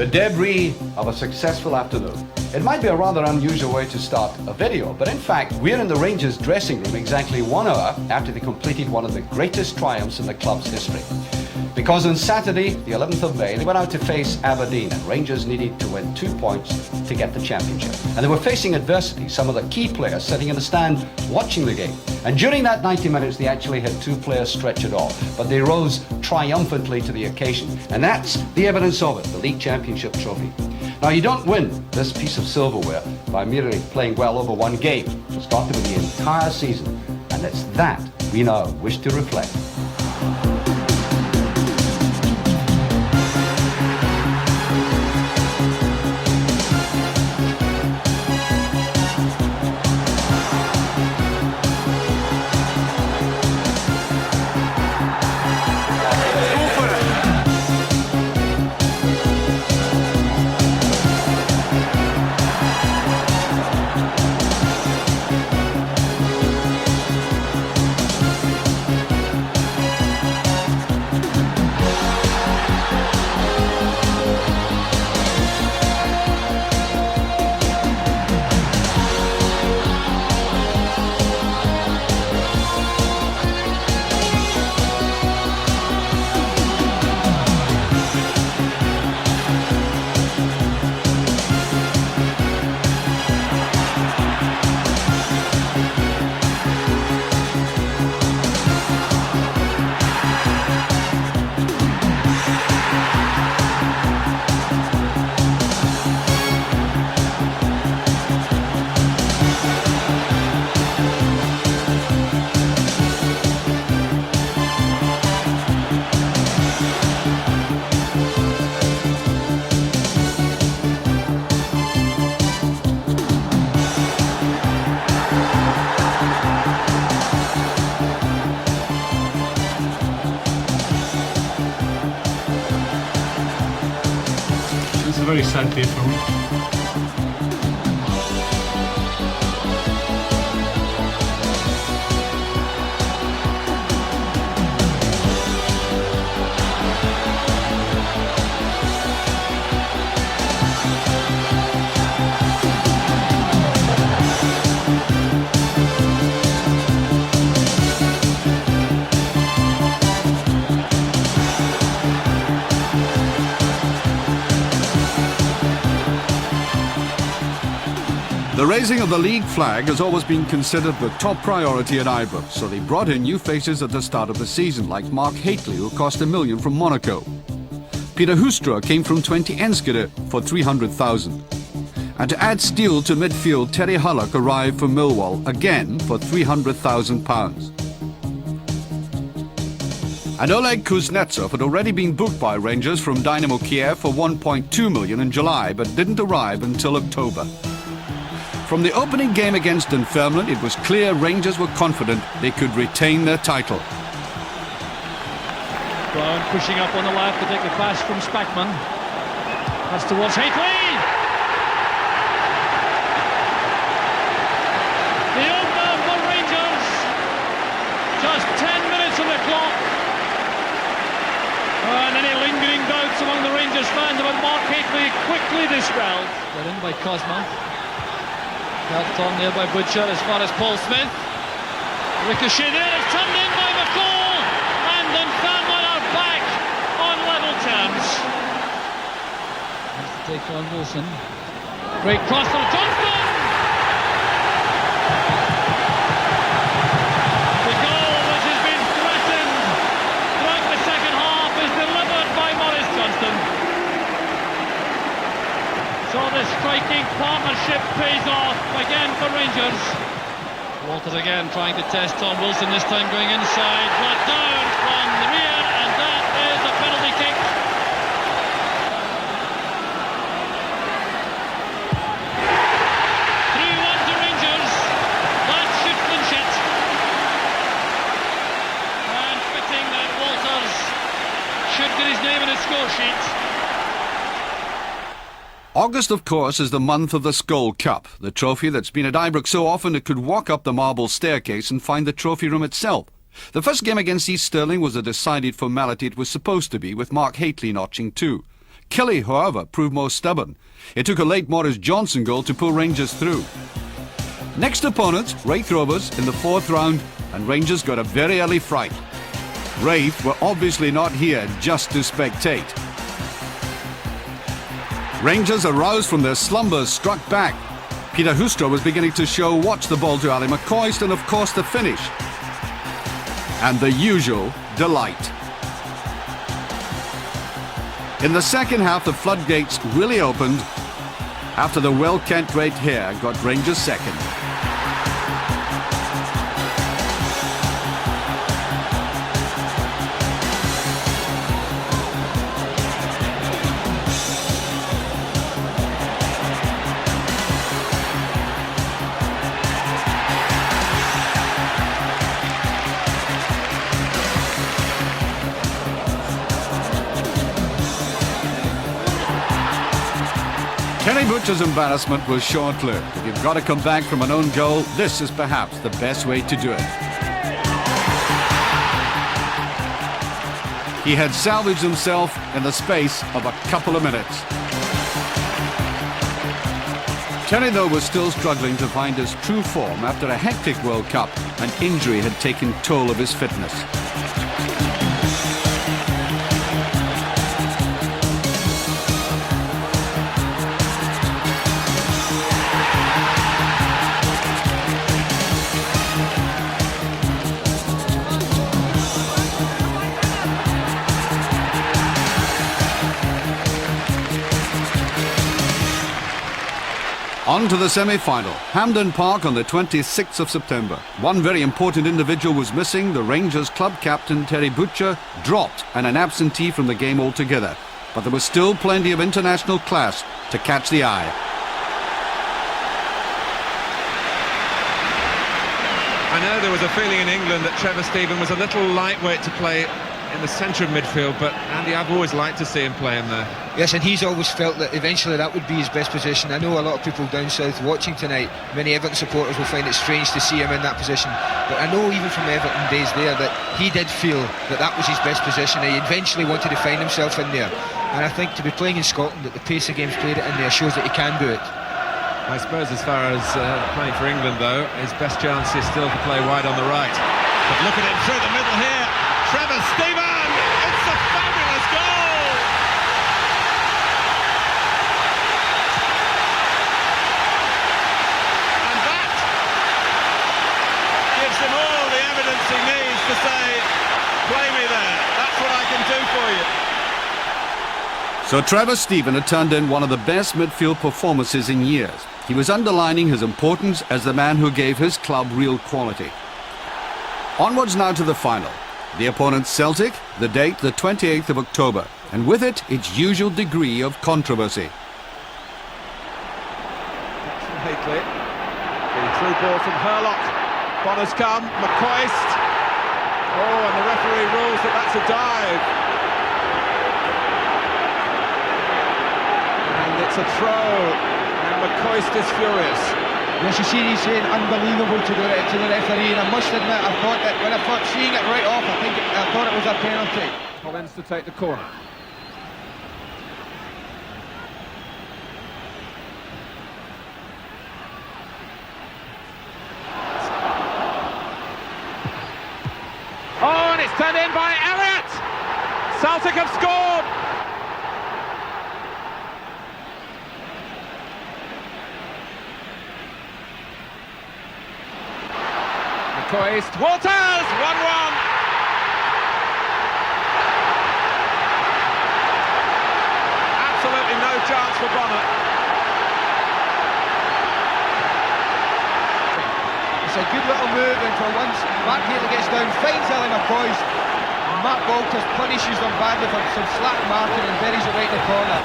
The debris of a successful afternoon. It might be a rather unusual way to start a video, but in fact, we're in the Rangers dressing room exactly 1 hour after they completed one of the greatest triumphs in the club's history. Because on Saturday, the 11th of May, they went out to face Aberdeen, and Rangers needed to win 2 points to get the championship. And they were facing adversity, some of the key players sitting in the stand watching the game. And during that 90 minutes, they actually had 2 players stretchered off, but they rose triumphantly to the occasion. And that's the evidence of it, the league championship trophy. Now, you don't win this piece of silverware by merely playing well over one game. It's got to be the entire season, and it's that we now wish to reflect. It's a very sad day for me. The raising of the league flag has always been considered the top priority at Ibrox, so they brought in new faces at the start of the season, like Mark Hateley, who cost $1 million from Monaco. Peter Hoekstra came from 20 Enschede for $300,000. And to add steel to midfield, Terry Hullock arrived from Millwall, again for £300,000. And Oleg Kuznetsov had already been booked by Rangers from Dynamo Kiev for $1.2 million in July, but didn't arrive until October. From the opening game against Dunfermline, it was clear Rangers were confident they could retain their title. Brown pushing up on the left to take the pass from Spackman. That's towards Hateley. The opener for Rangers. Just 10 minutes on the clock. And any lingering doubts among the Rangers fans about Mark Hateley quickly dispelled. Got in by Cosma. Helped on there by Butcher as far as Paul Smith. Ricochet there, it's turned in by McCall, and Dunfermline are back on level terms. Has to take on Wilson. Great cross from Johnston. The goal which has been threatened throughout the second half is delivered by Maurice Johnston. So the striking partnership pays off again for Rangers. Walters again trying to test Tom Wilson, this time going inside, but down from the rear, and that is a penalty kick. To Rangers. That's shit. And fitting that Walters should get his name in his score sheet. August, of course, is the month of the Skull Cup, the trophy that's been at Ibrox so often it could walk up the marble staircase and find the trophy room itself. The first game against East Stirling was a decided formality it was supposed to be, with Mark Hateley notching 2. Kelly, however, proved more stubborn. It took a late Maurice Johnson goal to pull Rangers through. Next opponent, Raith Rovers, in the 4th round, and Rangers got a very early fright. Raith were obviously not here just to spectate. Rangers, aroused from their slumbers, struck back. Peter Houstra was beginning to show watch the ball to Ali McCoist, and of course the finish. And the usual delight. In the second half, the floodgates really opened after the well-kent red hare got Rangers second. Terry Butcher's embarrassment was short-lived. If you've got to come back from an own goal, this is perhaps the best way to do it. He had salvaged himself in the space of a couple of minutes. Terry, though, was still struggling to find his true form after a hectic World Cup. An injury had taken toll of his fitness. On to the semi-final. Hampden Park on the 26th of September. One very important individual was missing. The Rangers club captain, Terry Butcher, dropped and an absentee from the game altogether. But there was still plenty of international class to catch the eye. I know there was a feeling in England that Trevor Steven was a little lightweight to play in the centre of midfield, but Andy, I've always liked to see him play in there. Yes, and he's always felt that eventually that would be his best position. I know a lot of people down south watching tonight, many Everton supporters will find it strange to see him in that position, but I know even from Everton days there that he did feel that that was his best position. He eventually wanted to find himself in there, and I think to be playing in Scotland at the pace of games played it in there shows that he can do it. I suppose as far as playing for England, though, his best chance is still to play wide on the right. But look at him through the middle here. Trevor Steven! It's a fabulous goal! And that gives him all the evidence he needs to say, play me there. That's what I can do for you. So Trevor Steven had turned in one of the best midfield performances in years. He was underlining his importance as the man who gave his club real quality. Onwards now to the final. The opponent Celtic, the date the 28th of October, and with it its usual degree of controversy. Higley, the through ball from Hurlock. Bonner's come, McCoist. Oh, and the referee rules that that's a dive. And it's a throw. McCoist is furious. Yes, you see he's saying unbelievable to the referee, and I must admit I thought that when I thought seeing it right off, I thought it was a penalty. Collins to take the corner. Oh, and it's turned in by Elliott. Celtic have scored. McCoist, Walters, 1-1. Absolutely no chance for Bonner. It's a good little move, and for once Mark Haley gets down, finds Ali McCoist, and Mark Walters punishes them badly for some slack marking and buries it right in the corner.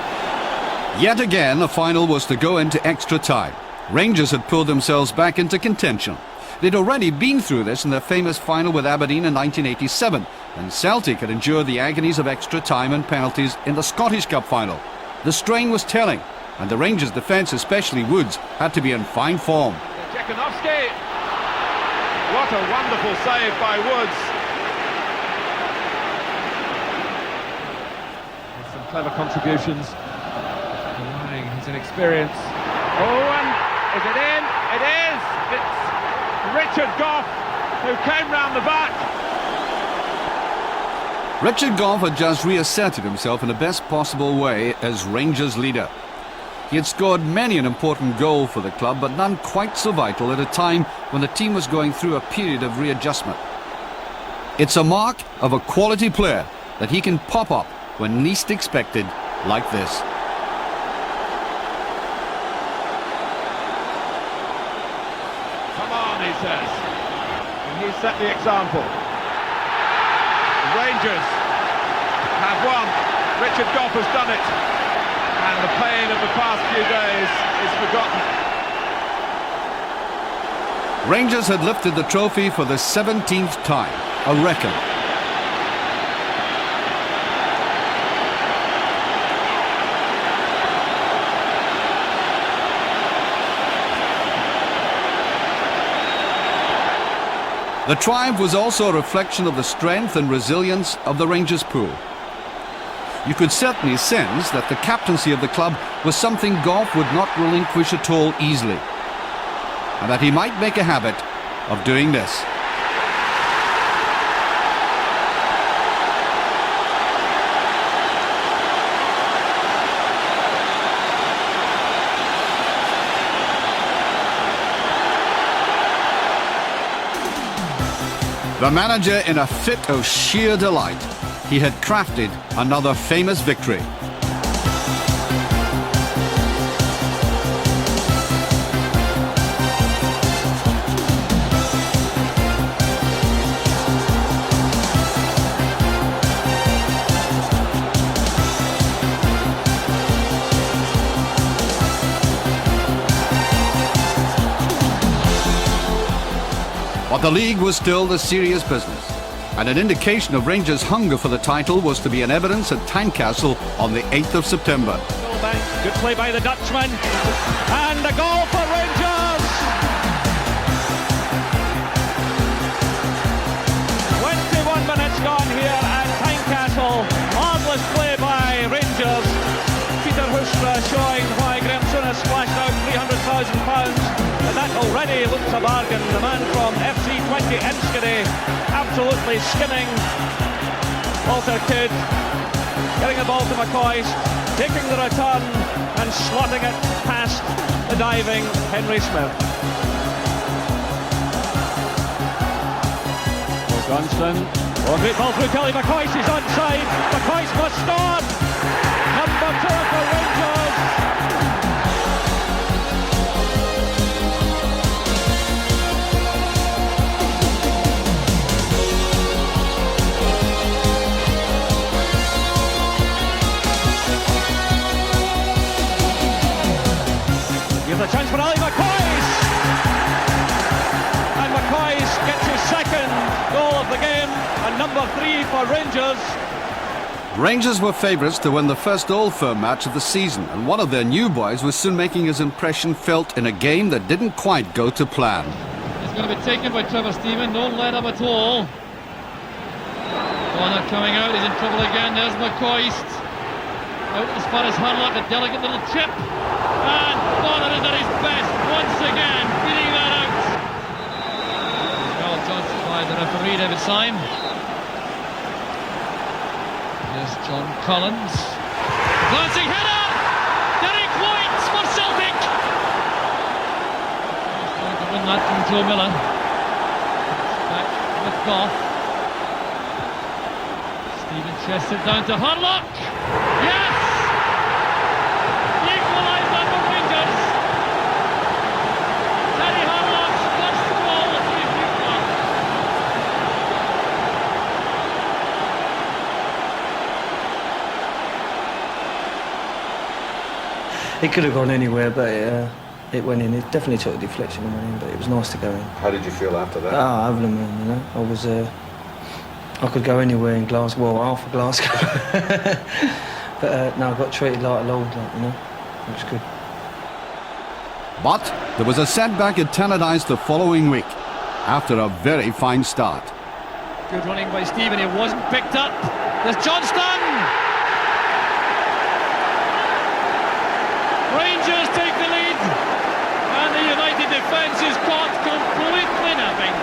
Yet again, the final was to go into extra time. Rangers had pulled themselves back into contention. They'd already been through this in their famous final with Aberdeen in 1987, and Celtic had endured the agonies of extra time and penalties in the Scottish Cup final. The strain was telling, and the Rangers' defence, especially Woods, had to be in fine form. Jekanovski. What a wonderful save by Woods. Some clever contributions, relying his inexperience. Oh, and is it in? It is! It's Richard Gough who came round the back. Richard Gough had just reasserted himself in the best possible way as Rangers leader. He had scored many an important goal for the club, but none quite so vital at a time when the team was going through a period of readjustment. It's a mark of a quality player that he can pop up when least expected, like this. Come on, he says. And he set the example. The Rangers have won. Richard Gough has done it. And the pain of the past few days is forgotten. Rangers had lifted the trophy for the 17th time, a record. The triumph was also a reflection of the strength and resilience of the Rangers pool. You could certainly sense that the captaincy of the club was something Gough would not relinquish at all easily, and that he might make a habit of doing this. The manager in a fit of sheer delight. He had crafted another famous victory. But the league was still the serious business, and an indication of Rangers' hunger for the title was to be in evidence at Tynecastle on the 8th of September. Good play by the Dutchman, and a goal for Rangers! 21 minutes gone here at Tynecastle. Marvellous play by Rangers. Peter Houstra showing why Graeme Souness splashed out £300,000. And that already looks a bargain. The man from FC 20 Enschede absolutely skimming Walter Kidd, getting the ball to McCoist, taking the return and slotting it past the diving Henry Smith. Johnston, great ball through Kelly McCoist, he's onside. McCoist must start. Number 2 for Rangers. Gives a chance for Ali McCoist, and McCoist gets his second goal of the game, and number 3 for Rangers. Rangers were favourites to win the first Old Firm match of the season, and one of their new boys was soon making his impression felt in a game that didn't quite go to plan. It's going to be taken by Trevor Stephen, don't let him at all. Corner coming out, he's in trouble again. There's McCoist. Out as far as Harlock, a delicate little chip. And Bonner is at his best once again, beating that out. Well judged by the referee, David Syme. Here's John Collins. Glancing header! Derek White for Celtic! He's going to win that from Joe Miller. Back with Gough. Stephen chests it down to Harlock. Yes! The equaliser for Rangers. Terry Harlock's first goal of the future. It could have gone anywhere, but it went in. It definitely took a deflection and went in, but it was nice to go in. How did you feel after that? Over the moon, you know. I could go anywhere in Glasgow, well, half of Glasgow. But no, I got treated like a lord, like, you know. It was good. But there was a setback at Tannadice the following week, after a very fine start. Good running by Stephen, he wasn't picked up. There's Johnston! Rangers take the lead, and the United defence is caught completely napping.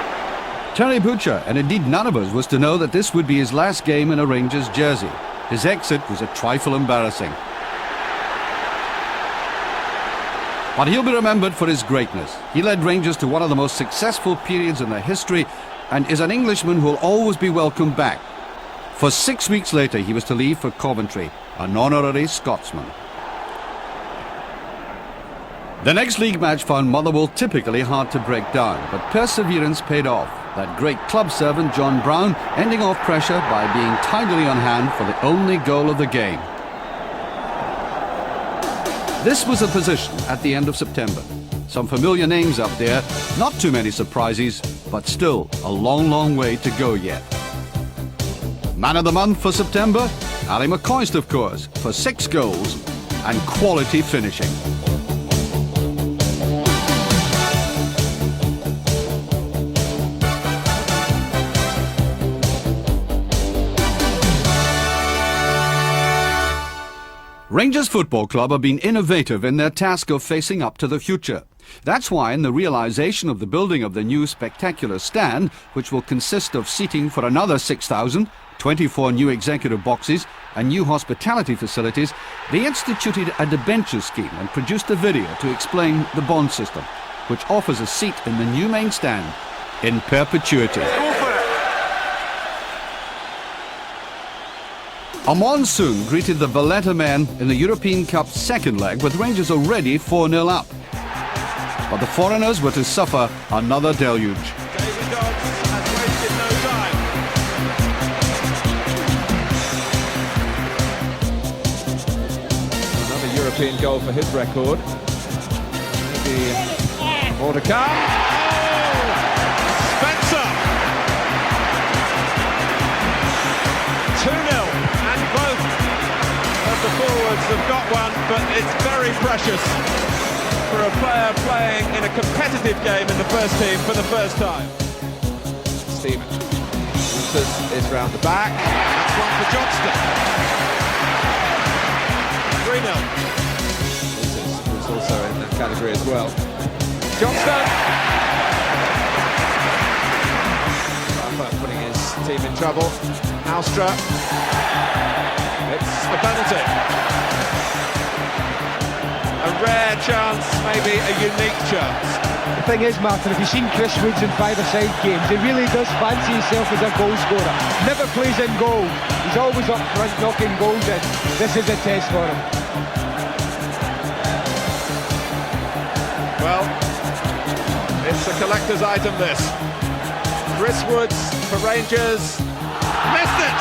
Terry Butcher, and indeed none of us, was to know that this would be his last game in a Rangers jersey. His exit was a trifle embarrassing. But he'll be remembered for his greatness. He led Rangers to one of the most successful periods in their history and is an Englishman who will always be welcomed back. For 6 weeks later, he was to leave for Coventry, an honorary Scotsman. The next league match found Motherwell typically hard to break down, but perseverance paid off. That great club servant, John Brown, ending off pressure by being tidily on hand for the only goal of the game. This was a position at the end of September. Some familiar names up there, not too many surprises, but still a long, long way to go yet. Man of the month for September, Ali McCoist, of course, for 6 goals and quality finishing. Rangers Football Club have been innovative in their task of facing up to the future. That's why in the realisation of the building of the new spectacular stand, which will consist of seating for another 6,000, 24 new executive boxes and new hospitality facilities, they instituted a debenture scheme and produced a video to explain the bond system, which offers a seat in the new main stand in perpetuity. A monsoon greeted the Valletta men in the European Cup's second leg, with Rangers already 4-0 up. But the foreigners were to suffer another deluge. David Dodds has wasted no time. Another European goal for his record. Maybe more to come. Oh! Spencer! 2-0. And both of the forwards have got one, but it's very precious for a player playing in a competitive game in the first team for the first time. Stephen Walters is round the back. That's one for Johnston. 3-0. Walters was also in that category as well. Johnston! Rafa putting his team in trouble. Alstra. It's a penalty. A rare chance, maybe a unique chance. The thing is, Martin, if you've seen Chris Woods in five-a-side games, he really does fancy himself as a goal scorer. Never plays in goal. He's always up front knocking goals in. This is a test for him. Well, it's a collector's item, this. Chris Woods for Rangers. Missed it!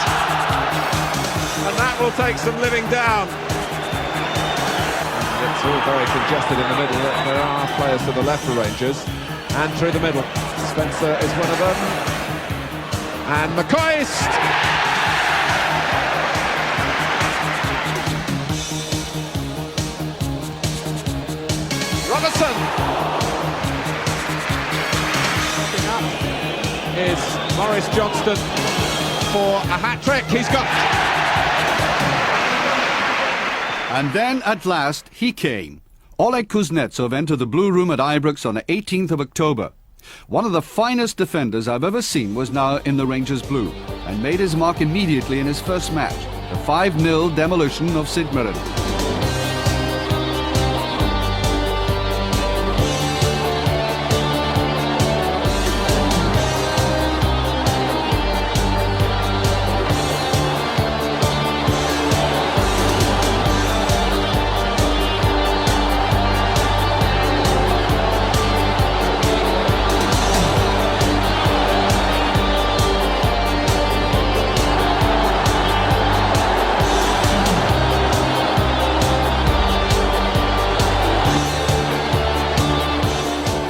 And that will take some living down. It's all very congested in the middle. There are players to the left for Rangers. And through the middle. Spencer is one of them. And McCoist! Robertson! Looking up is Maurice Johnston for a hat-trick. He's got it! And then, at last, he came. Oleg Kuznetsov entered the Blue Room at Ibrox on the 18th of October. One of the finest defenders I've ever seen was now in the Rangers Blue and made his mark immediately in his first match, the 5-0 demolition of St Mirren.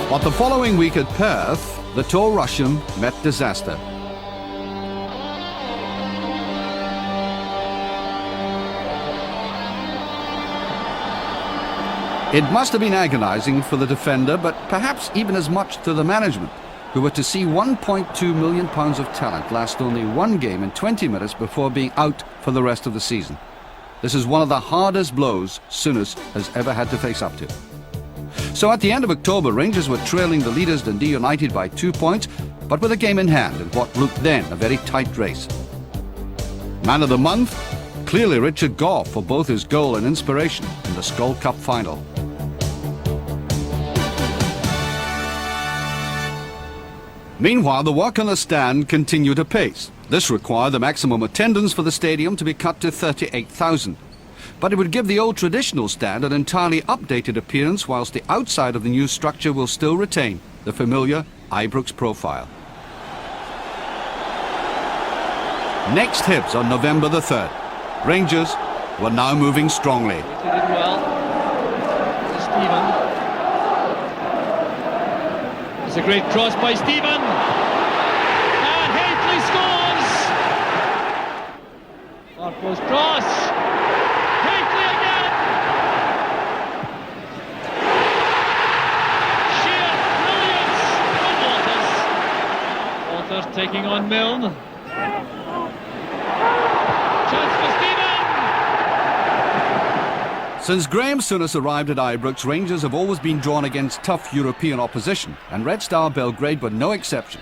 But the following week at Perth, the tall Russian met disaster. It must have been agonising for the defender, but perhaps even as much to the management, who were to see £1.2 million of talent last only one game in 20 minutes before being out for the rest of the season. This is one of the hardest blows Souness has ever had to face up to. So at the end of October, Rangers were trailing the leaders Dundee United by 2 points, but with a game in hand in what looked then a very tight race. Man of the month? Clearly Richard Gough for both his goal and inspiration in the Skull Cup final. Meanwhile, the work on the stand continued apace. This required the maximum attendance for the stadium to be cut to 38,000. But it would give the old traditional stand an entirely updated appearance, whilst the outside of the new structure will still retain the familiar Ibrox profile. Next Hibs on November the 3rd. Rangers were now moving strongly. He did well. To Stephen. It's a great cross by Stephen. And Haley scores! Marco's cross. Haley again! Sheer brilliance from Walters. Walters taking on Milne. Chance for Stephen! Since Graeme Souness arrived at Ibrox, Rangers have always been drawn against tough European opposition, and Red Star Belgrade were no exception.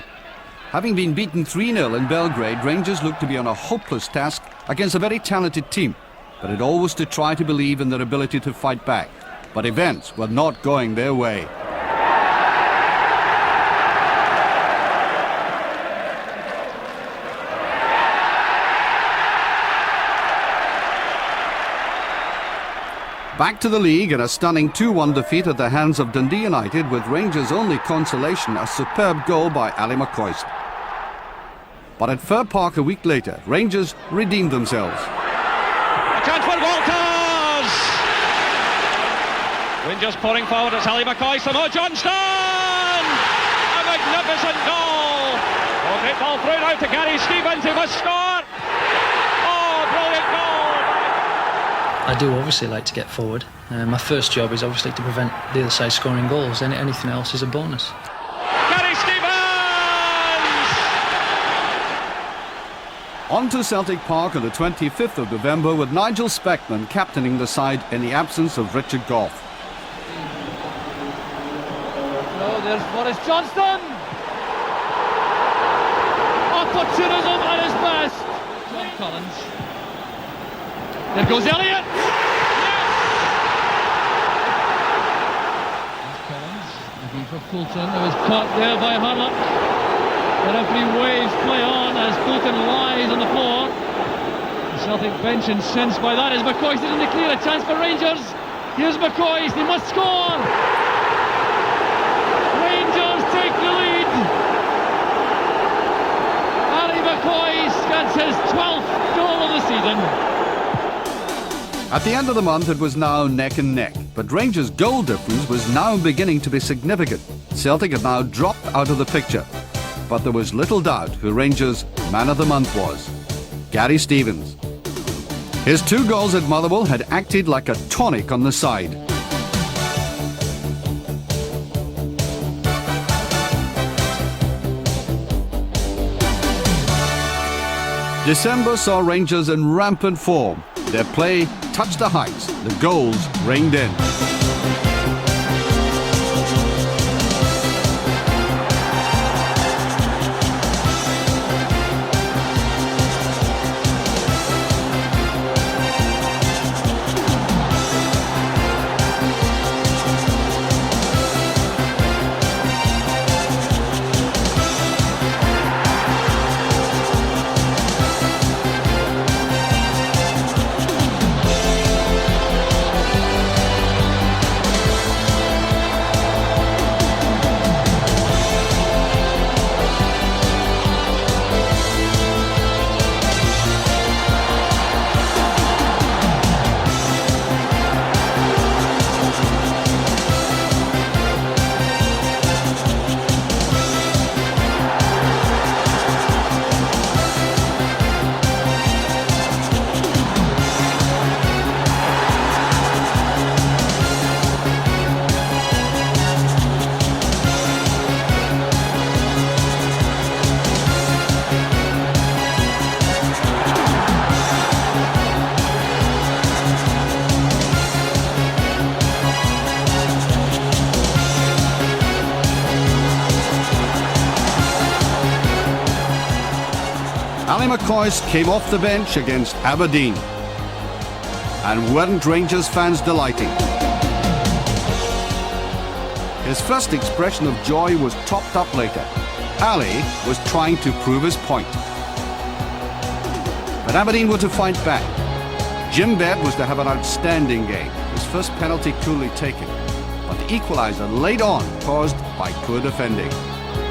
Having been beaten 3-0 in Belgrade, Rangers looked to be on a hopeless task against a very talented team, but it always to try to believe in their ability to fight back. But events were not going their way. Back to the league in a stunning 2-1 defeat at the hands of Dundee United, with Rangers' only consolation a superb goal by Ali McCoist. But at Fir Park a week later, Rangers redeemed themselves. A chance for Walters! Rangers pouring forward, it's Ali McCoist from Johnston! A magnificent goal! Oh, great ball through now to Gary Stevens, he must score! Oh, brilliant goal! I do obviously like to get forward. My first job is obviously to prevent the other side scoring goals, and anything else is a bonus. Gary Stevens! On to Celtic Park on the 25th of November, with Nigel Speckman captaining the side in the absence of Richard Gough. Oh, there's Boris Johnston! Opportunism at his best! John Collins. There goes Elliott! Yes! Collins, looking for Fulton, who was caught there by Harlock. The referee waves play on as Fulton lies on the floor. The Celtic bench incensed by that as McCoist is in the clear. A chance for Rangers. Here's McCoist, he must score! Rangers take the lead! Ali McCoist gets his 12th goal of the season. At the end of the month, it was now neck and neck, but Rangers' goal difference was now beginning to be significant. Celtic had now dropped out of the picture, but there was little doubt who Rangers' man of the month was: Gary Stevens. His 2 goals at Motherwell had acted like a tonic on the side. December saw Rangers in rampant form. Their play touched the heights, the goals rained in. Ali McCoist came off the bench against Aberdeen. And weren't Rangers fans delighting? His first expression of joy was topped up later. Ali was trying to prove his point. But Aberdeen were to fight back. Jim Baird was to have an outstanding game, his first penalty coolly taken, but the equaliser late on caused by poor defending.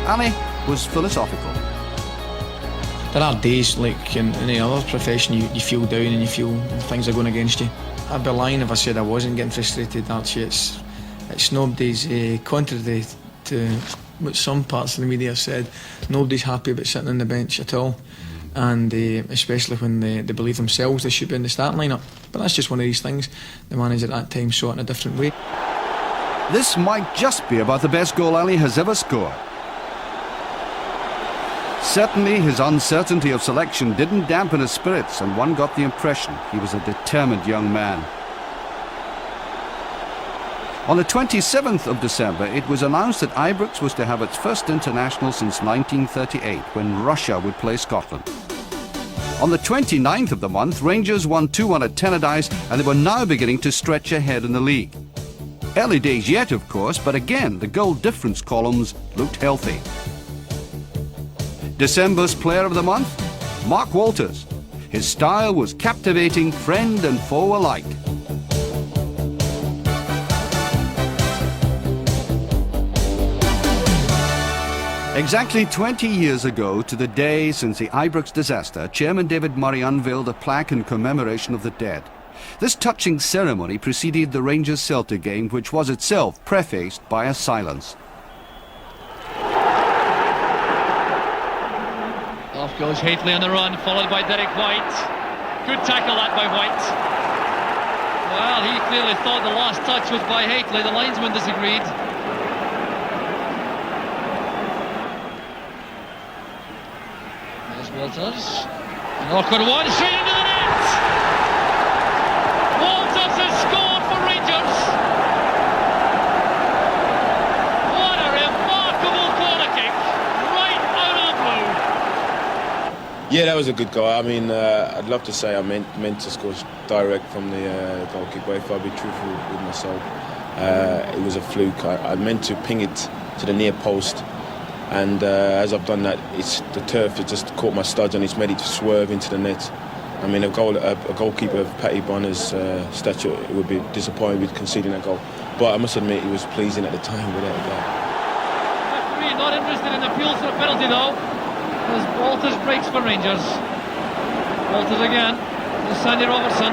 Ali was philosophical. There are days, like in any other profession, you feel down and you feel things are going against you. I'd be lying if I said I wasn't getting frustrated, Archie. It's nobody's, contrary to what some parts of the media have said, nobody's happy about sitting on the bench at all. And especially when they believe themselves they should be in the starting lineup. But that's just one of these things the manager at that time saw it in a different way. This might just be about the best goal Ali has ever scored. Certainly his uncertainty of selection didn't dampen his spirits, and one got the impression he was a determined young man. On the 27th of December, it was announced that Ibrox was to have its first international since 1938, when Russia would play Scotland. On the 29th of the month, Rangers won 2-1 at Tannadice, and they were now beginning to stretch ahead in the league. Early days yet, of course, but again, the goal difference columns looked healthy. December's Player of the Month? Mark Walters. His style was captivating, friend and foe alike. Exactly 20 years ago to the day since the Ibrox disaster, Chairman David Murray unveiled a plaque in commemoration of the dead. This touching ceremony preceded the Rangers-Celtic game, which was itself prefaced by a silence. Off goes Haitley on the run, followed by Derek White. Good tackle that by White. Well, he clearly thought the last touch was by Haitley. The linesman disagreed. There's Walters. An awkward one, straight into the net! Walters has scored for Rangers! What a remarkable corner kick, right out of the blue! Yeah, that was a good goal. I mean, I'd love to say I meant to score direct from the goal kick, but if I'll be truthful with myself, it was a fluke. I meant to ping it to the near post, and as I've done that, the turf has just caught my studs and it's made it to swerve into the net. I mean, a goalkeeper of Patty Bonner's stature, it would be disappointed with conceding that goal. But I must admit, it was pleasing at the time, without a doubt. Referee not interested in appeals for a penalty though, as Walters breaks for Rangers. Walters again, to Sandy Robertson.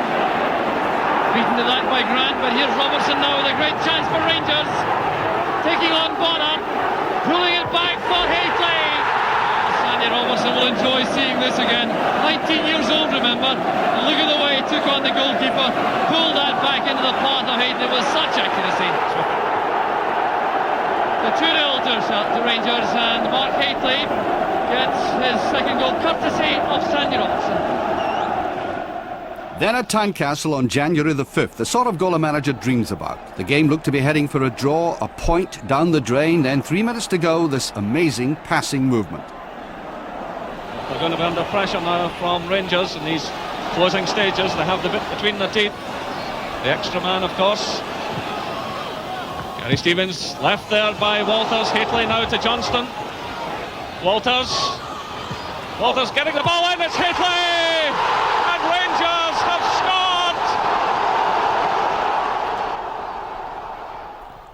Beaten to that by Grant, but here's Robertson now with a great chance for Rangers. Taking on Bonner, pulling it back for Haitley. Sandy Robertson will enjoy seeing this again. 19 years old, remember. And look at the way he took on the goalkeeper. Pulled that back into the path of Haitley with such accuracy. The 2-0 to Rangers, and Mark Haitley gets his second goal courtesy of Sandy Robertson. Then at Tynecastle on January the 5th, the sort of goal a manager dreams about. The game looked to be heading for a draw, a point down the drain, then 3 minutes to go, this amazing passing movement. They're going to be under pressure now from Rangers in these closing stages. They have the bit between their teeth. The extra man, of course. Gary Stevens left there by Walters. Haitley now to Johnston. Walters getting the ball in. It's Haitley! And Rangers have scored!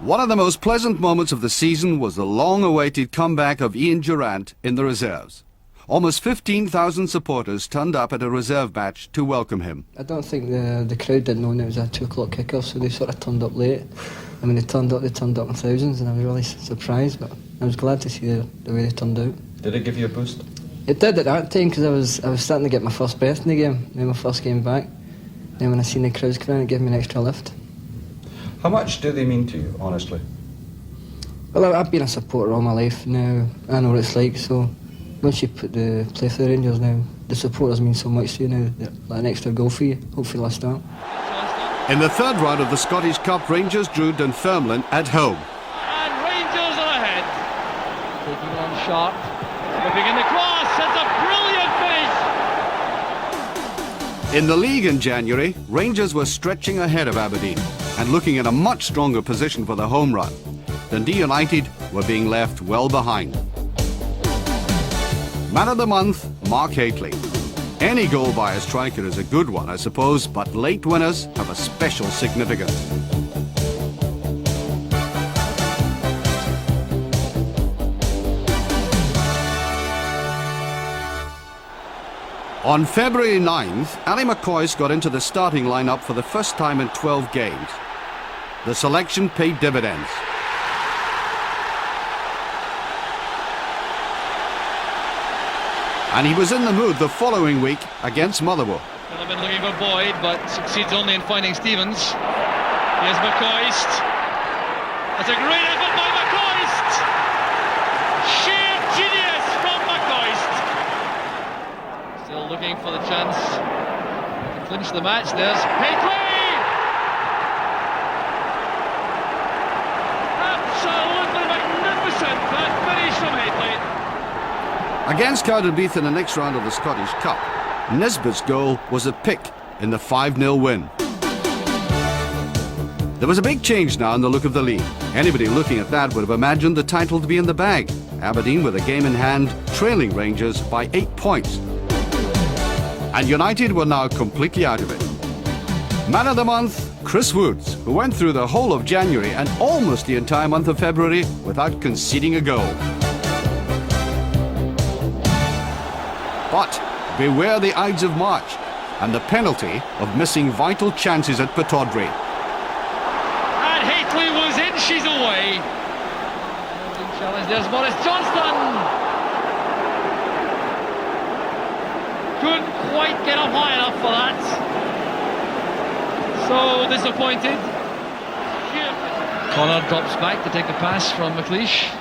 One of the most pleasant moments of the season was the long-awaited comeback of Ian Durrant in the reserves. Almost 15,000 supporters turned up at a reserve match to welcome him. I don't think the crowd didn't know it was a 2 o'clock kickoff, so they sort of turned up late. I mean, they turned up in thousands, and I was really surprised, but I was glad to see the way they turned out. Did it give you a boost? It did at that time, because I was starting to get my first breath in the game, then my first game back. Then when I seen the crowds come in, it gave me an extra lift. How much do they mean to you, honestly? Well, I've been a supporter all my life now. I know what it's like, so once you play for the Rangers now, the supporters mean so much to you now, like an extra goal for you. Hopefully I'll start. In the third round of the Scottish Cup, Rangers drew Dunfermline at home. And Rangers are ahead. Taking on Sharp. Whipping in the cross. It's a brilliant finish In the league in January, Rangers were stretching ahead of Aberdeen and looking in a much stronger position for the home run. Dundee United were being left well behind. Man of the month, Mark Hateley. Any goal by a striker is a good one, I suppose, but late winners have a special significance. On February 9th, Ali McCoist got into the starting lineup for the first time in 12 games. The selection paid dividends. And he was in the mood the following week against Motherwell. Well, I've been looking for Boyd, but succeeds only in finding Stevens. Here's McCoist. That's a great effort by McCoist! Sheer genius from McCoist! Still looking for the chance to clinch the match. There's Hateley! Absolutely magnificent, that finish from Hateley. Against Cowdenbeath in the next round of the Scottish Cup, Nisbet's goal was a pick in the 5-0 win. There was a big change now in the look of the league. Anybody looking at that would have imagined the title to be in the bag. Aberdeen with a game in hand, trailing Rangers by 8 points. And United were now completely out of it. Man of the month, Chris Woods, who went through the whole of January and almost the entire month of February without conceding a goal. But beware the Ides of March and the penalty of missing vital chances at Pittodrie. And Hateley was inches away. Challenge, there's Morris Johnston. Couldn't quite get up high enough for that. So disappointed. Connor drops back to take the pass from McLeish.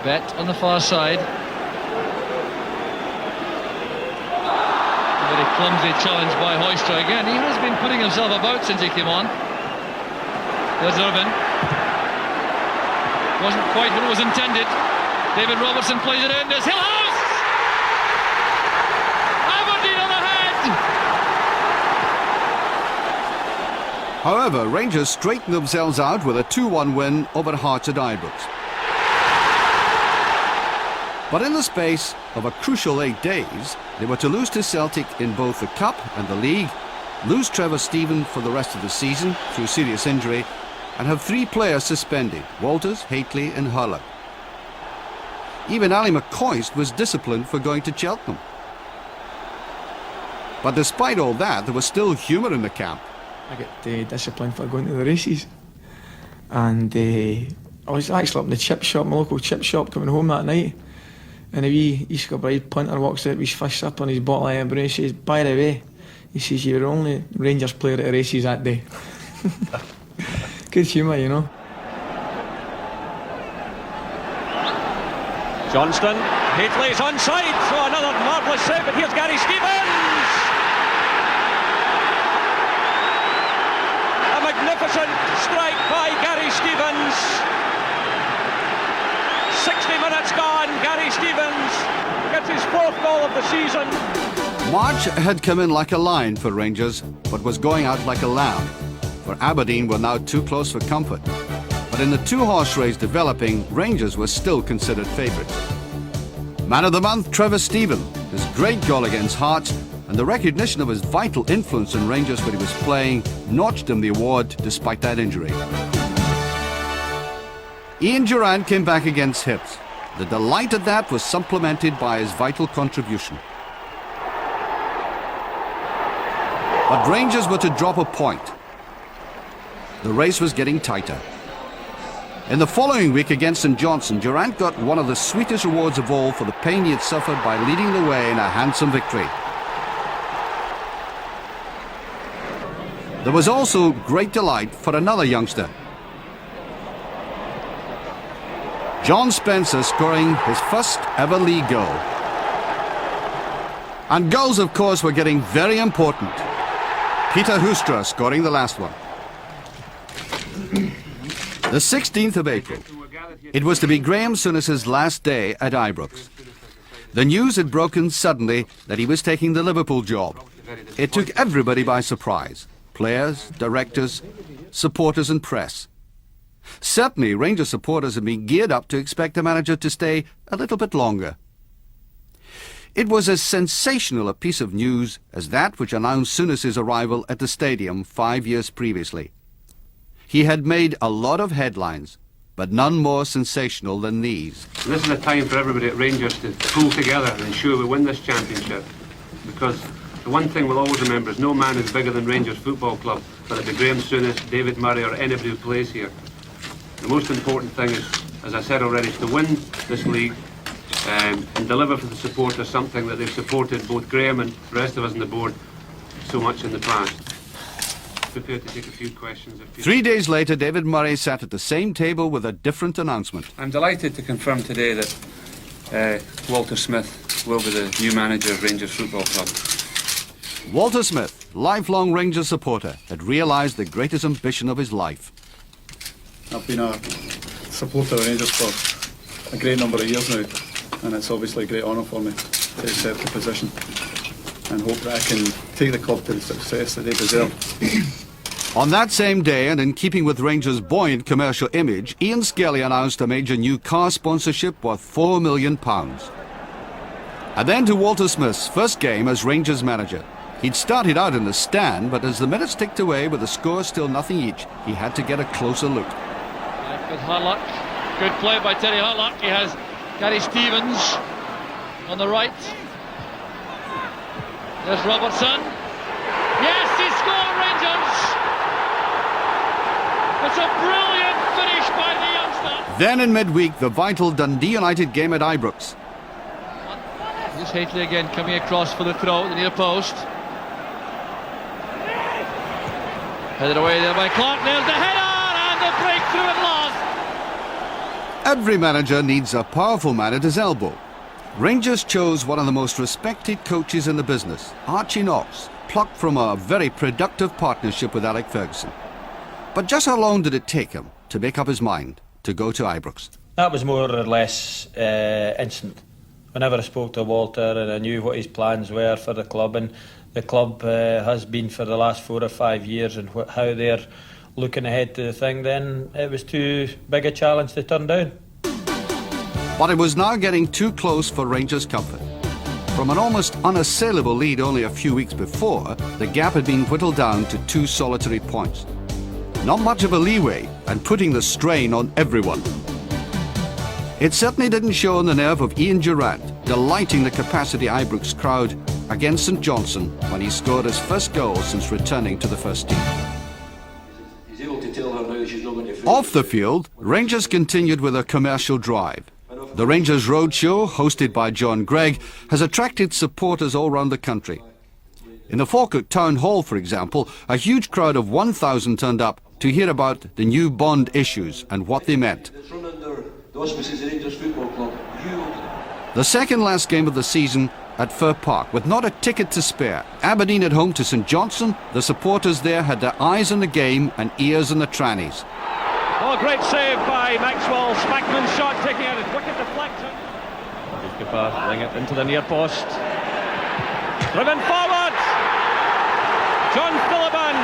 Bet on the far side. A very clumsy challenge by Hoystra again. He has been putting himself about since he came on. There's Irvin. Wasn't quite what it was intended. David Robertson plays it in. There's Hillhouse! Aberdeen on ahead! However, Rangers straightened themselves out with a 2-1 win over Hearts at Ibrox. But in the space of a crucial 8 days, they were to lose to Celtic in both the Cup and the League, lose Trevor Stephen for the rest of the season through serious injury, and have 3 players suspended, Walters, Hateley and Hurlock. Even Ali McCoist was disciplined for going to Cheltenham. But despite all that, there was still humour in the camp. I get disciplined for going to the races. And I was actually up in the chip shop, my local chip shop, coming home that night. And a wee East Kilbride punter walks out with his fish up on his bottle of Amber and he says, by the way, he says, you were the only Rangers player at the races that day. Good humour, you know. Johnston, Hateley's onside, so another marvellous save, but here's Gary Stevens! A magnificent strike by Gary Stevens. 60 minutes gone, Gary Stevens gets his 4th goal of the season. March had come in like a lion for Rangers, but was going out like a lamb. For Aberdeen were now too close for comfort. But in the 2-horse race developing, Rangers were still considered favourites. Man of the month, Trevor Stephen. His great goal against Hearts and the recognition of his vital influence in Rangers when he was playing notched him the award despite that injury. Ian Durrant came back against Hibs. The delight at that was supplemented by his vital contribution. But Rangers were to drop a point. The race was getting tighter. In the following week against St Johnstone, Durrant got one of the sweetest rewards of all for the pain he had suffered by leading the way in a handsome victory. There was also great delight for another youngster. John Spencer scoring his first ever league goal. And goals, of course, were getting very important. Peter Hoostra scoring the last one. The 16th of April. It was to be Graeme Souness' last day at Ibrox. The news had broken suddenly that he was taking the Liverpool job. It took everybody by surprise. Players, directors, supporters and press. Certainly, Rangers supporters had been geared up to expect the manager to stay a little bit longer. It was as sensational a piece of news as that which announced Souness' arrival at the stadium 5 years previously. He had made a lot of headlines, but none more sensational than these. This is a time for everybody at Rangers to pull together and ensure we win this championship. Because the one thing we'll always remember is no man is bigger than Rangers Football Club, whether it be Graeme Souness, David Murray or anybody who plays here. The most important thing is, as I said already, is to win this league and deliver for the supporters something that they've supported both Graeme and the rest of us on the board so much in the past. Prepared to take a few questions. 3 days later, David Murray sat at the same table with a different announcement. I'm delighted to confirm today that Walter Smith will be the new manager of Rangers Football Club. Walter Smith, lifelong Rangers supporter, had realised the greatest ambition of his life. I've been a supporter of Rangers for a great number of years now, and it's obviously a great honour for me to accept the position and hope that I can take the club to the success that they deserve. On that same day, and in keeping with Rangers' buoyant commercial image, Ian Skelly announced a major new car sponsorship worth £4 million. And then to Walter Smith's first game as Rangers manager. He'd started out in the stand, but as the minutes ticked away with the score still nothing each, he had to get a closer look. Good Harlock, good play by Terry Harlock. He has Gary Stevens on the right. There's Robertson. Yes, he scored, Rangers! It's a brilliant finish by the youngster. Then in midweek, the vital Dundee United game at Ibrox. Here's Haitley again coming across for the throw at the near post. Headed away there by Clark. There's the header and the breakthrough at last. Every manager needs a powerful man at his elbow. Rangers chose one of the most respected coaches in the business, Archie Knox, plucked from a very productive partnership with Alec Ferguson. But just how long did it take him to make up his mind to go to Ibrox? That was more or less instant. Whenever I spoke to Walter and I knew what his plans were for the club, and the club has been for the last 4 or 5 years, and how they're looking ahead to the thing, then it was too big a challenge to turn down. But it was now getting too close for Rangers' comfort. From an almost unassailable lead only a few weeks before, the gap had been whittled down to 2 solitary points. Not much of a leeway, and putting the strain on everyone. It certainly didn't show on the nerve of Ian Durrant, delighting the capacity Ibrox crowd against St Johnstone when he scored his first goal since returning to the first team. Off the field, Rangers continued with a commercial drive. The Rangers Roadshow, hosted by John Gregg, has attracted supporters all around the country. In the Falkirk Town Hall, for example, a huge crowd of 1,000 turned up to hear about the new bond issues and what they meant. The second last game of the season at Fir Park, with not a ticket to spare. Aberdeen at home to St Johnstone, the supporters there had their eyes on the game and ears on the trannies. Oh, great save by Maxwell. Spackman's shot taking out his wicket deflection. Goalkeeper bring it into the near post. Driven forward. John Philliban.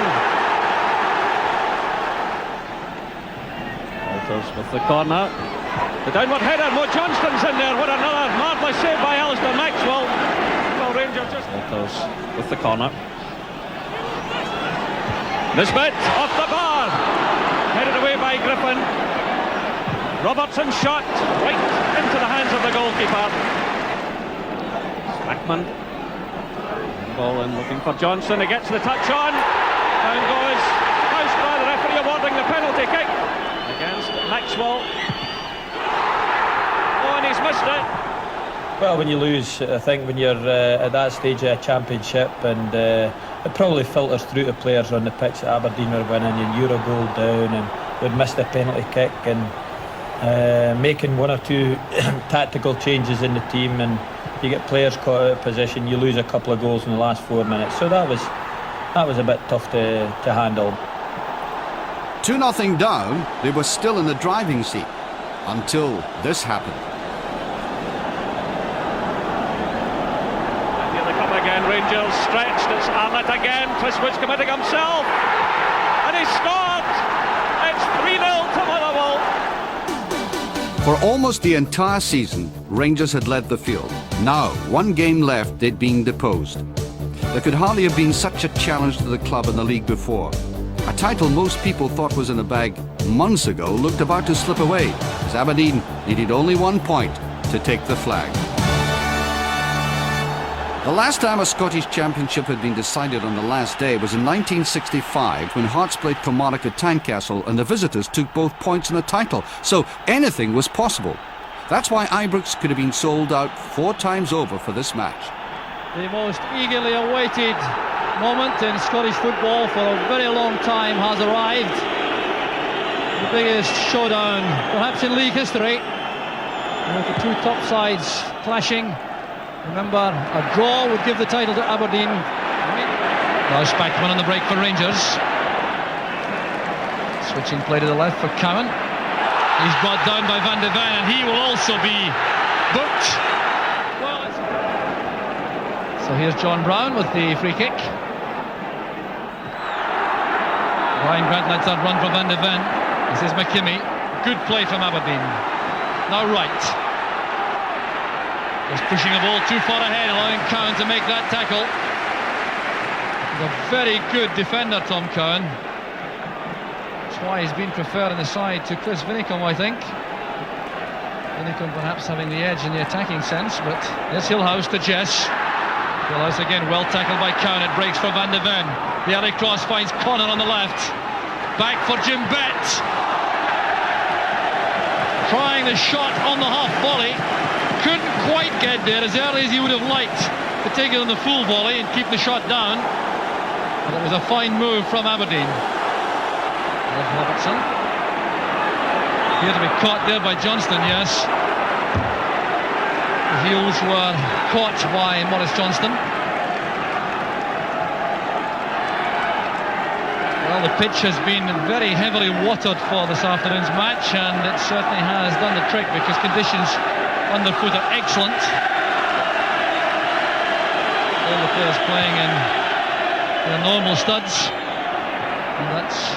Walters with the corner. The downward header. Mo Johnston's in there. What another marvellous save by Alistair Maxwell. Well, Rangers just... Walters with the corner. Nisbet off the bar. Headed away by Griffin. Robertson's shot right into the hands of the goalkeeper. Spackman. Ball in looking for Johnson. He gets the touch on. Down goes Houseborough, the referee awarding the penalty kick against Maxwell. Oh, and he's missed it. Well, when you lose, I think when you're at that stage of a championship, and it probably filters through to players on the pitch that Aberdeen were winning, and you're a goal down, and they'd missed a penalty kick, and making 1 or 2 tactical changes in the team, and you get players caught out of position, you lose a couple of goals in the last 4 minutes. So that was a bit tough to handle. 2-0 down, they were still in the driving seat until this happened. Again, Rangers stretched. It's Arlett again. Chris Wood's committing himself. And he scored! It's 3-0 to Motherwell. For almost the entire season, Rangers had led the field. Now, one game left, they'd been deposed. There could hardly have been such a challenge to the club in the league before. A title most people thought was in the bag months ago looked about to slip away, as Aberdeen needed only 1 point to take the flag. The last time a Scottish championship had been decided on the last day was in 1965, when Hearts played Kilmarnock at Tynecastle and the visitors took both points in the title, so anything was possible. That's why Ibrox could have been sold out 4 times over for this match. The most eagerly awaited moment in Scottish football for a very long time has arrived. The biggest showdown perhaps in league history, with the two top sides clashing. Remember, a draw would give the title to Aberdeen. Now Spackman on the break for Rangers. Switching play to the left for Cowan. He's brought down by Van de Ven, and he will also be booked. So here's John Brown with the free kick. Ryan Grant lets that run for Van de Ven. This is McKimmie. Good play from Aberdeen. Now Wright. Just pushing the ball too far ahead, allowing Cowan to make that tackle. He's a very good defender, Tom Cowan. That's why he's been preferred in the side to Chris Vinicombe, I think. Vinicombe perhaps having the edge in the attacking sense, but there's Hillhouse to Jess. Hillhouse again, well tackled by Cowan. It breaks for Van de Ven. The alley cross finds Connor on the left. Back for Jim Bett. Trying the shot on the half volley. Couldn't quite get there as early as he would have liked to take it on the full volley and keep the shot down. But it was a fine move from Aberdeen. Robertson. Appeared to be caught there by Johnston, yes. The heels were caught by Maurice Johnston. Well, the pitch has been very heavily watered for this afternoon's match, and it certainly has done the trick because conditions underfoot are excellent. All the players playing in their normal studs, and that's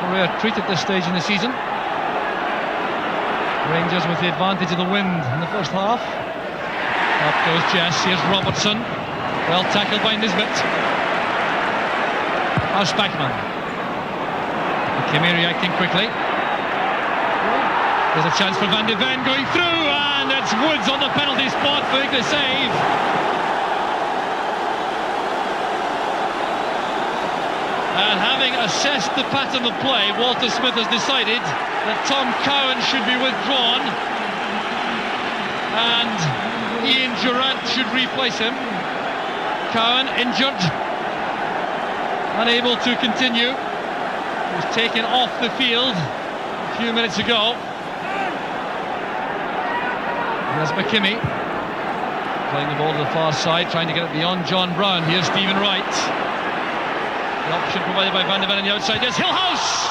a rare treat at this stage in the season. Rangers with the advantage of the wind in the first half. Up goes Jess. Here's Robertson. Well tackled by Nisbet. Now Spackman. McKimmie reacting quickly. There's a chance for Van de Ven going through, and it's Woods on the penalty spot for the save. And having assessed the pattern of play, Walter Smith has decided that Tom Cowan should be withdrawn and Ian Durant should replace him. Cowan injured, unable to continue. He was taken off the field a few minutes ago. There's McKimmie playing the ball to the far side, trying to get it beyond John Brown. Here's Stephen Wright. The option provided by Van de Ven on the outside. There's Hillhouse,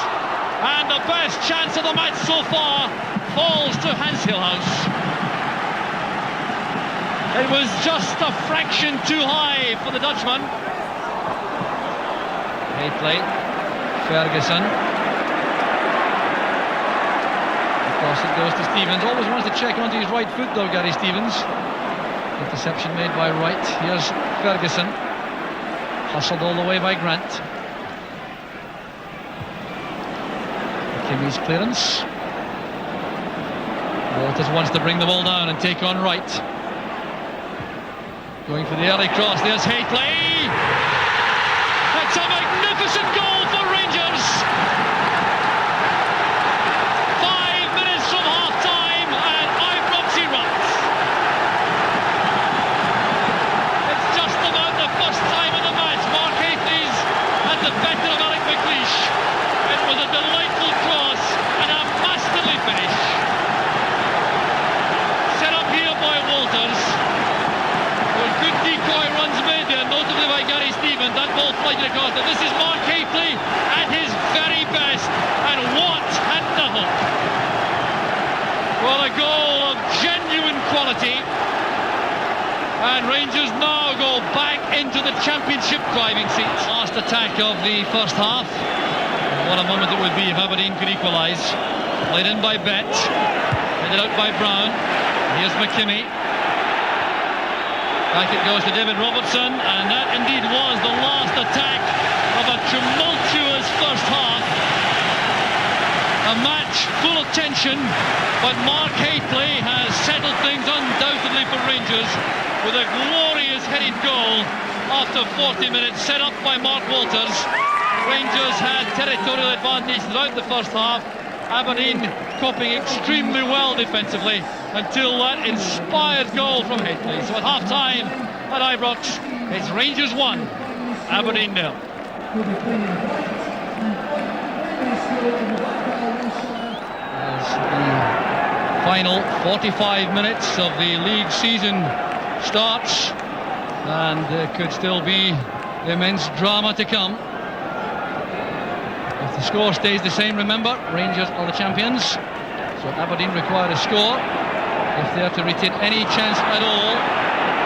and the best chance of the match so far falls to Hans Hillhouse. It was just a fraction too high for the Dutchman. Great play. Ferguson. Across it goes to Stevens. Always wants to check onto his right foot though, Gary Stevens. Interception made by Wright. Here's Ferguson. Hustled all the way by Grant. Kimmy's clearance. Walters wants to bring the ball down and take on Wright. Going for the early cross. There's Haitley. That's a magnificent goal for Rangers. 5 minutes from half-time and Ibrox erupts. It's just about the first time of the match. Mark Haitley's at the better of Alec McLeish. It was a delightful cross and a masterly finish. Set up here by Walters. Good decoy runs made there, notably by Gary Stevens. That ball flighted across. And this is Mark Haitley at his very best. And what a double! Well, a goal of genuine quality. And Rangers now go back into the championship driving seat. Last attack of the first half. What a moment it would be if Aberdeen could equalise. Played in by Bet. Headed out by Brown. Here's McKimmie. Back it goes to David Robertson. And that indeed was the last attack of a tumultuous first half. A match full of tension. But Mark Hateley has settled things undoubtedly for Rangers with a glorious headed goal after 40 minutes set up by Mark Walters. Rangers had territorial advantage throughout the first half. Aberdeen coping extremely well defensively until that inspired goal from Hateley. So at half-time at Ibrox, it's Rangers 1, Aberdeen 0. As the final 45 minutes of the league season starts, and there could still be immense drama to come. If the score stays the same, remember, Rangers are the champions, so Aberdeen require a score if they are to retain any chance at all.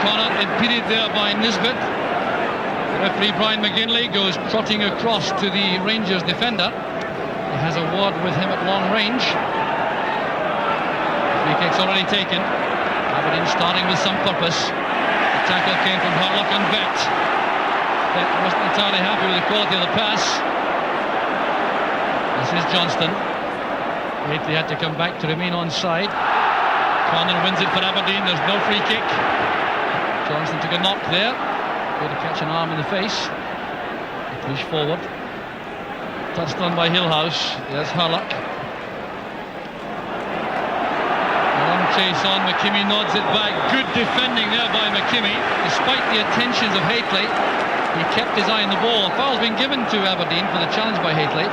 Connor impeded there by Nisbet. Referee Brian McGinley goes trotting across to the Rangers defender. He has a word with him at long range. Free kick's already taken. Aberdeen starting with some purpose. The tackle came from Harlock and Bet. Bet wasn't entirely happy with the quality of the pass. This is Johnston. Hateley had to come back to remain onside. Connor wins it for Aberdeen. There's no free kick. Johnston took a knock there. Going to catch an arm in the face. Push forward. Touched on by Hillhouse. There's Harlock. Long chase on. McKimmie nods it back. Good defending there by McKimmie. Despite the attentions of Hateley, he kept his eye on the ball. A foul's been given to Aberdeen for the challenge by Hateley.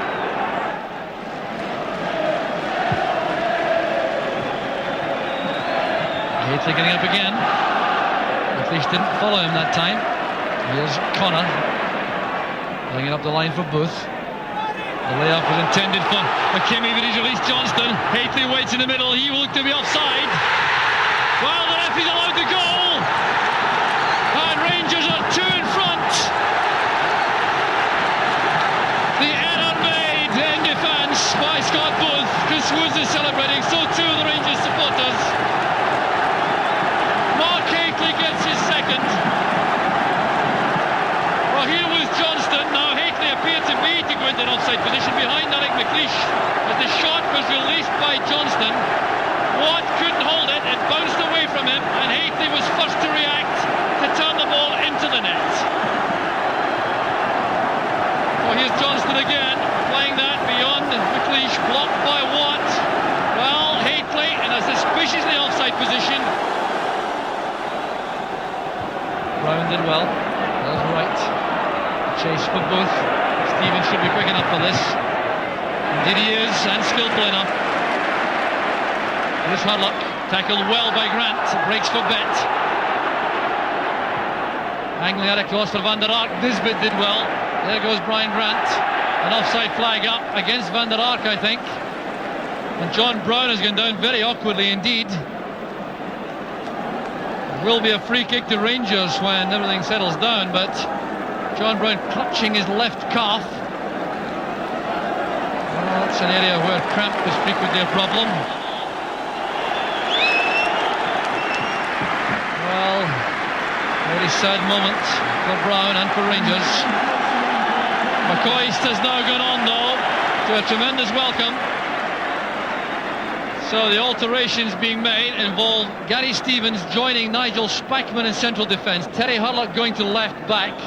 Hateley getting up again. McLeish didn't follow him that time. Here's Connor. Bringing up the line for Booth. The layup was intended for McKimmie, but he's released Johnston. Hateley waits in the middle. He will look to be offside. Well, the referee's allowed the goal. And Rangers are 2 in front. The error made in defence by Scott Booth. Chris Woods is celebrating, so too the Rangers supporters. Mark Hateley gets his second. Well, here was Johnston. Now Hateley appeared to be to go into an offside position behind Eric McLeish as the shot was released by Johnston. Watt couldn't hold it. It bounced away from him, and Hateley was first to react to turn the ball into the net. Well, here's Johnston again, playing that beyond McLeish, blocked by Watt. Well, Hateley in a suspiciously offside position. Brown did well. That was right. Chase for Booth. Stevens should be quick enough for this. Indeed he is, and skillful enough. Here's Harlock, tackled well by Grant. Breaks for Bet. Angling that across for Van der Ark. Nisbet did well. There goes Brian Grant. An offside flag up against Van der Ark, I think. And John Brown has gone down very awkwardly indeed. Will be a free kick to Rangers when everything settles down, but John Brown clutching his left calf. Well, that's an area where cramp is frequently a problem. Well, very sad moment for Brown and for Rangers. McCoist has now gone on though to a tremendous welcome. So the alterations being made involve Gary Stevens joining Nigel Spackman in central defence, Terry Harlock going to left back,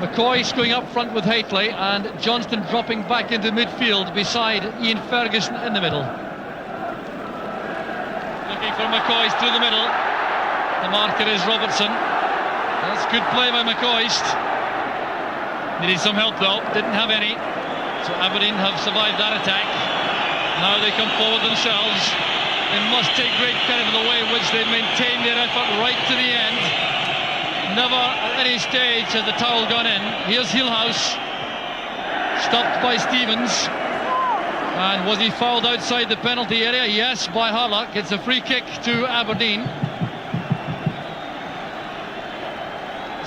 McCoist going up front with Hateley, and Johnston dropping back into midfield beside Ian Ferguson in the middle. Looking for McCoist through the middle. The marker is Robertson. That's good play by McCoist. Needed some help though, didn't have any. So Aberdeen have survived that attack. Now they come forward themselves. They must take great credit for the way in which they've maintained their effort right to the end. Never at any stage has the towel gone in. Here's Hillhouse, stopped by Stevens. And was he fouled outside the penalty area? Yes, by Harlock. It's a free kick to Aberdeen.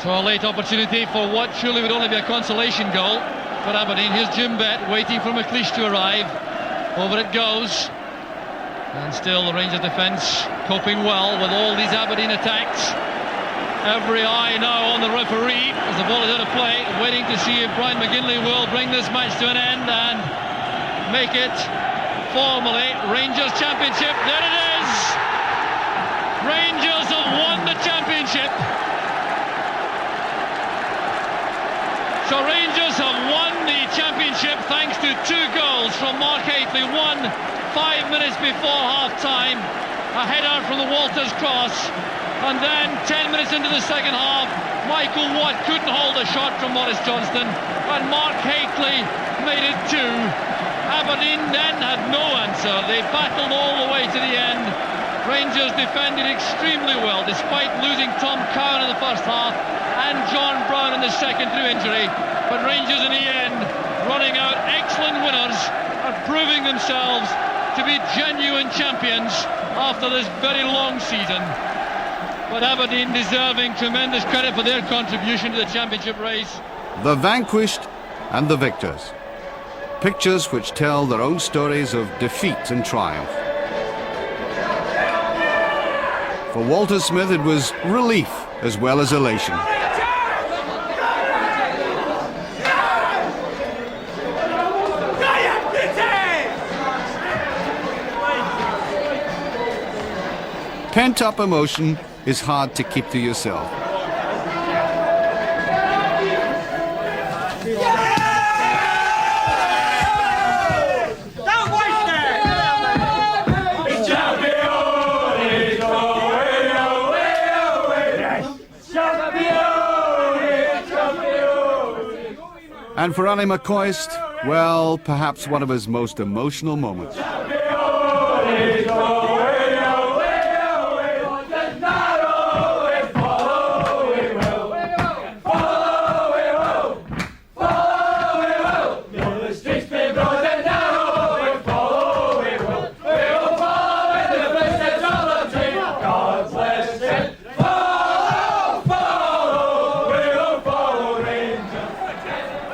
So a late opportunity for what surely would only be a consolation goal for Aberdeen. Here's Jim Bett waiting for McLeish to arrive. Over it goes. And still the Rangers defence coping well with all these Aberdeen attacks. Every eye now on the referee as the ball is out of play, waiting to see if Brian McGinley will bring this match to an end and make it formally Rangers Championship. There it is! Rangers have won the championship. So Rangers have won the championship thanks to 2 goals from Mark Hateley. One 5 minutes before half-time, a header from the Walters cross. And then 10 minutes into the second half, Michael Watt couldn't hold a shot from Maurice Johnston, and Mark Hateley made it 2. Aberdeen then had no answer. They battled all the way to the end. Rangers defended extremely well, despite losing Tom Cowan in the first half and John Brown in the second through injury. But Rangers in the end running out excellent winners and proving themselves to be genuine champions after this very long season. But Aberdeen deserving tremendous credit for their contribution to the championship race. The vanquished and the victors. Pictures which tell their own stories of defeat and triumph. For Walter Smith, it was relief as well as elation. Pent-up emotion is hard to keep to yourself. And for Ali McCoist, well, perhaps one of his most emotional moments.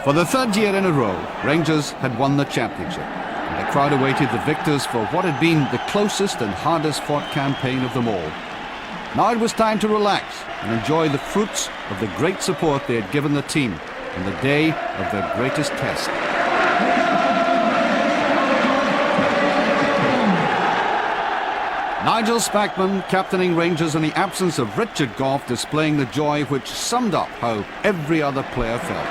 For the 3rd year in a row, Rangers had won the championship, and the crowd awaited the victors for what had been the closest and hardest fought campaign of them all. Now it was time to relax and enjoy the fruits of the great support they had given the team on the day of their greatest test. Nigel Spackman captaining Rangers in the absence of Richard Gough, displaying the joy which summed up how every other player felt.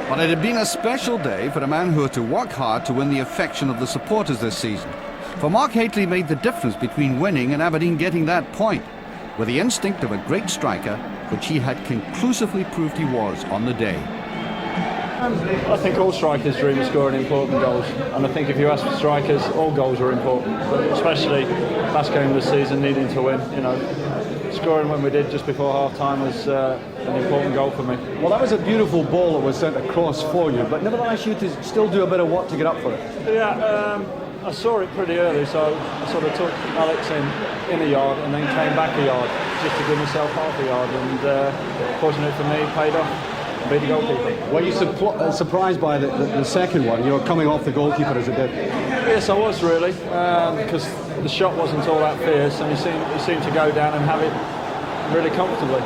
But it had been a special day for a man who had to work hard to win the affection of the supporters this season. For Mark Hateley made the difference between winning and Aberdeen getting that point, with the instinct of a great striker, which he had conclusively proved he was on the day. I think all strikers dream of scoring important goals, and I think if you ask for strikers, all goals are important, but especially last game of the season, needing to win. You know, scoring when we did just before half-time was an important goal for me. Well, that was a beautiful ball that was sent across for you, but nevertheless you had to still do a bit of work to get up for it. Yeah, I saw it pretty early, so I sort of took Alex in a yard and then came back a yard just to give myself half a yard, and fortunate for me, paid off. Beat the goalkeeper. Were you surprised by the second one, you know, coming off the goalkeeper as it did? Yes, I was really, because the shot wasn't all that fierce, and he seemed to go down and have it really comfortably.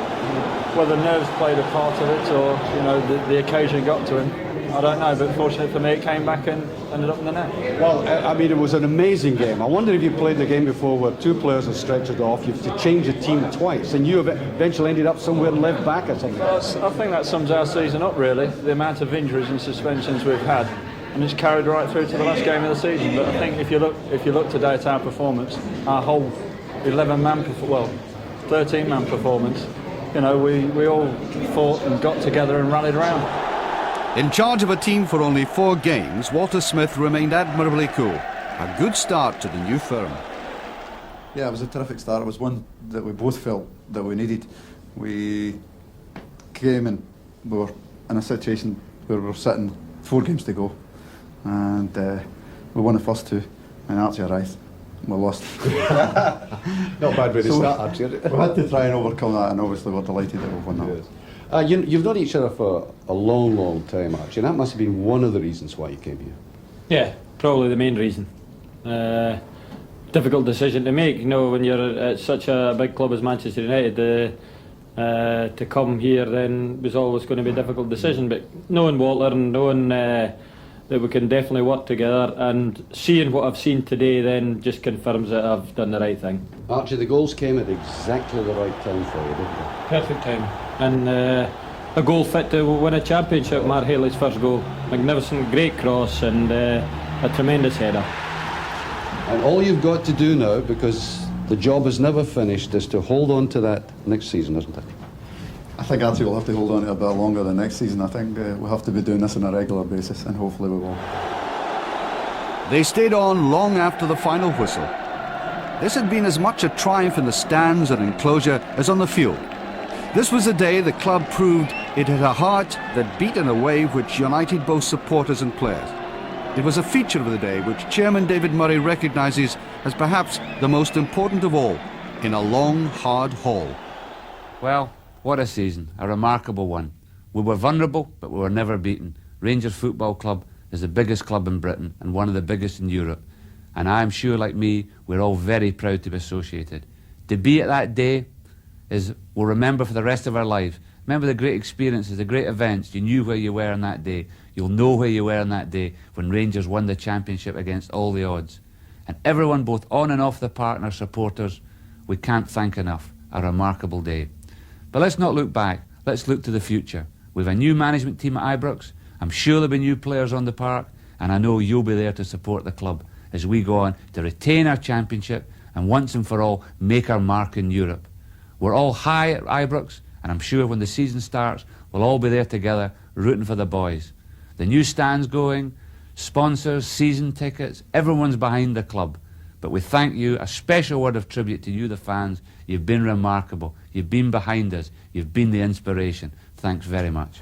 Whether nerves played a part of it, or you know the occasion got to him, I don't know. But fortunately for me, it came back and ended up in the net. Well, I mean, it was an amazing game. I wonder if you played the game before where 2 players are stretchered off, you have to change the team twice, and you have eventually ended up somewhere left back or something. Well, I think that sums our season up really. The amount of injuries and suspensions we've had, and it's carried right through to the last game of the season. But I think if you look today at our performance, our whole 13-man performance, you know, we all fought and got together and rallied around. In charge of a team for only 4 games, Walter Smith remained admirably cool. A good start to the new firm. Yeah, it was a terrific start. It was one that we both felt that we needed. We came and we were in a situation where we were sitting 4 games to go, and we won the first 2, and Archie arrived. We lost. Not bad way to start, Archie. We had to try and overcome that, and obviously we're delighted that we've won that. Yes. You've known each other for a long, long time, Archie, and that must have been one of the reasons why you came here. Yeah, probably the main reason. Difficult decision to make, you know, when you're at such a big club as Manchester United. To come here then was always going to be a difficult decision, but knowing Walter and knowing that we can definitely work together, and seeing what I've seen today then just confirms that I've done the right thing. Archie, the goals came at exactly the right time for you, didn't they? Perfect time. And a goal fit to win a championship, Mark Haley's first goal. Magnificent, great cross, and a tremendous header. And all you've got to do now, because the job is never finished, is to hold on to that next season, isn't it? I think Archie will have to hold on to it a bit longer than next season. I think we'll have to be doing this on a regular basis, and hopefully we will. They stayed on long after the final whistle. This had been as much a triumph in the stands and enclosure as on the field. This was the day the club proved it had a heart that beat in a way which united both supporters and players. It was a feature of the day which Chairman David Murray recognises as perhaps the most important of all in a long, hard haul. Well, what a season, a remarkable one. We were vulnerable, but we were never beaten. Rangers Football Club is the biggest club in Britain and one of the biggest in Europe. And I am sure, like me, we're all very proud to be associated. To be at that day we'll remember for the rest of our lives. Remember the great experiences, the great events. You knew where you were on that day. You'll know where you were on that day when Rangers won the championship against all the odds. And everyone, both on and off the park, and our supporters, we can't thank enough. A remarkable day. But let's not look back. Let's look to the future. We've a new management team at Ibrox. I'm sure there'll be new players on the park, and I know you'll be there to support the club as we go on to retain our championship and once and for all make our mark in Europe. We're all high at Ibrox, and I'm sure when the season starts, we'll all be there together rooting for the boys. The new stand's going, sponsors, season tickets, everyone's behind the club. But we thank you, a special word of tribute to you, the fans. You've been remarkable. You've been behind us. You've been the inspiration. Thanks very much.